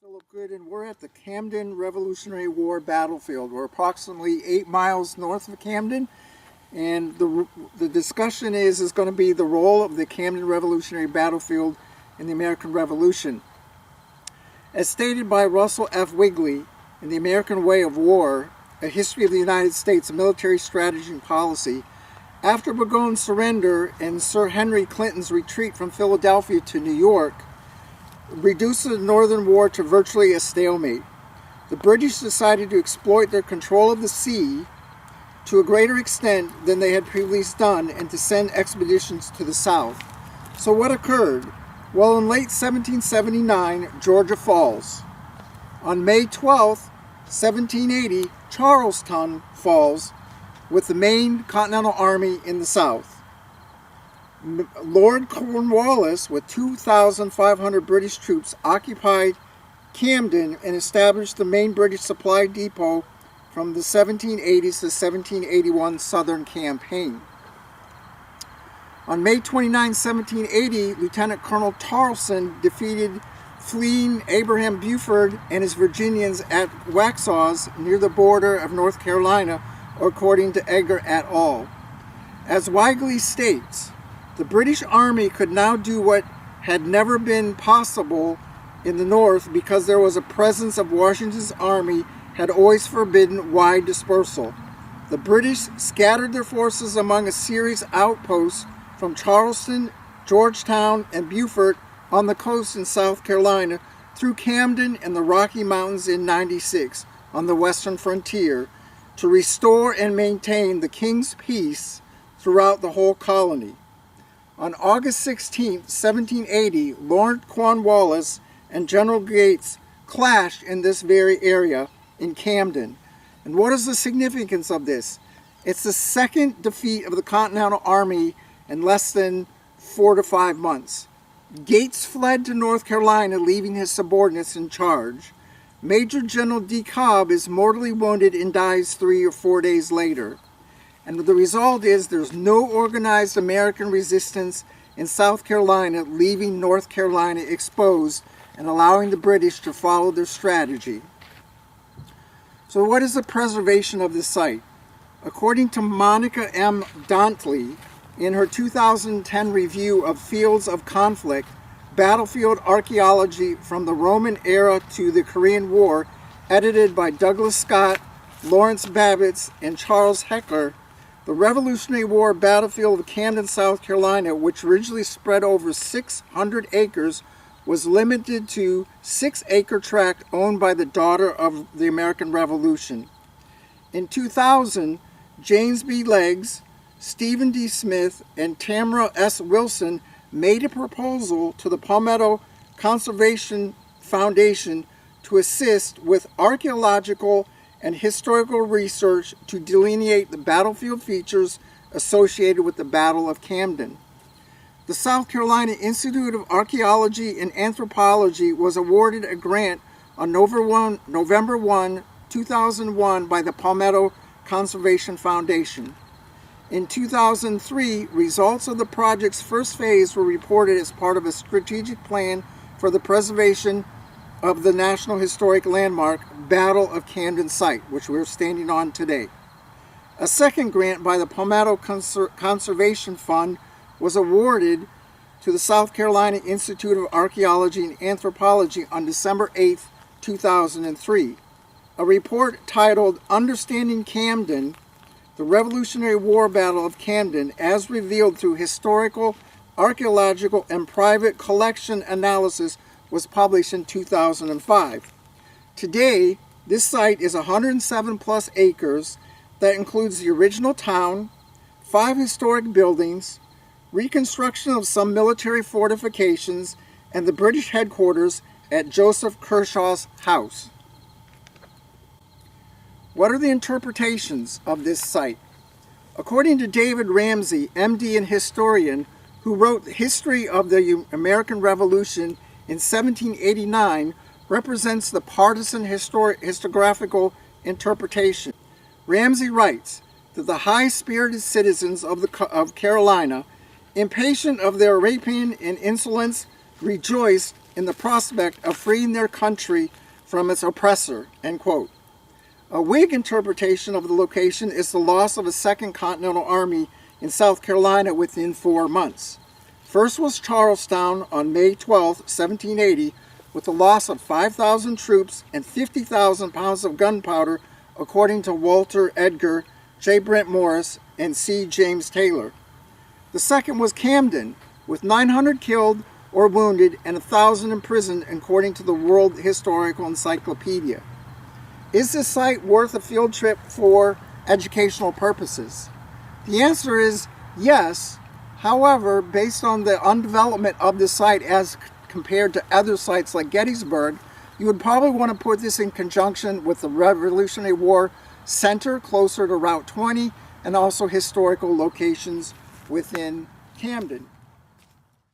Philip Good, and we're at the Camden Revolutionary War battlefield. We're approximately 8 miles north of Camden, and the discussion is going to be the role of the Camden Revolutionary battlefield in the American Revolution. As stated by Russell F. Wigley in The American Way of War, A History of the United States Military Strategy and Policy, after Burgoyne's surrender and Sir Henry Clinton's retreat from Philadelphia to New York, reduced the Northern War to virtually a stalemate. The British decided to exploit their control of the sea to a greater extent than they had previously done and to send expeditions to the south. So what occurred? Well, in late 1779, Georgia falls. On May 12, 1780, Charleston falls with the main Continental Army in the south. Lord Cornwallis, with 2,500 British troops, occupied Camden and established the main British supply depot from the 1780s to 1781 Southern Campaign. On May 29, 1780, Lieutenant Colonel Tarleton defeated fleeing Abraham Buford and his Virginians at Waxhaws near the border of North Carolina, according to Edgar et al. As Wigley states, the British Army could now do what had never been possible in the North because there was a presence of Washington's army had always forbidden wide dispersal. The British scattered their forces among a series of outposts from Charleston, Georgetown, and Beaufort on the coast in South Carolina through Camden and the Rocky Mountains in 96 on the western frontier to restore and maintain the King's peace throughout the whole colony. On August 16, 1780, Lord Cornwallis and General Gates clashed in this very area in Camden. And what is the significance of this? It's the second defeat of the Continental Army in less than 4 to 5 months. Gates fled to North Carolina, leaving his subordinates in charge. Major General D. Cobb is mortally wounded and dies 3 or 4 days later. And the result is there's no organized American resistance in South Carolina, leaving North Carolina exposed and allowing the British to follow their strategy. So what is the preservation of this site? According to Monica M. Dantley, in her 2010 review of Fields of Conflict, Battlefield Archaeology from the Roman Era to the Korean War, edited by Douglas Scott, Lawrence Babbitts, and Charles Heckler, the Revolutionary War battlefield of Camden, South Carolina, which originally spread over 600 acres, was limited to 6-acre tract owned by the daughter of the American Revolution. In 2000, James B. Leggs, Stephen D. Smith, and Tamara S. Wilson made a proposal to the Palmetto Conservation Foundation to assist with archaeological and historical research to delineate the battlefield features associated with the Battle of Camden. The South Carolina Institute of Archaeology and Anthropology was awarded a grant on November 1, 2001 by the Palmetto Conservation Foundation. In 2003, results of the project's first phase were reported as part of a strategic plan for the preservation of the National Historic Landmark Battle of Camden site, which we're standing on today. A second grant by the Palmetto Conservation Fund was awarded to the South Carolina Institute of Archaeology and Anthropology on December 8, 2003. A report titled Understanding Camden, the Revolutionary War Battle of Camden, as revealed through historical, archaeological, and private collection analysis, was published in 2005. Today, this site is 107 plus acres that includes the original town, 5 historic buildings, reconstruction of some military fortifications, and the British headquarters at Joseph Kershaw's house. What are the interpretations of this site? According to David Ramsey, MD and historian, who wrote the History of the American Revolution in 1789, represents the partisan historiographical interpretation. Ramsey writes that the high-spirited citizens of Carolina, impatient of their rapine and insolence, rejoiced in the prospect of freeing their country from its oppressor, end quote. A Whig interpretation of the location is the loss of a Second Continental Army in South Carolina within 4 months. First was Charlestown on May 12, 1780, with the loss of 5,000 troops and 50,000 pounds of gunpowder, according to Walter Edgar, J. Brent Morris, and C. James Taylor. The second was Camden, with 900 killed or wounded and 1,000 imprisoned, according to the World Historical Encyclopedia. Is this site worth a field trip for educational purposes? The answer is yes. However, based on the undevelopment of this site as compared to other sites like Gettysburg, you would probably want to put this in conjunction with the Revolutionary War Center closer to Route 20 and also historical locations within Camden.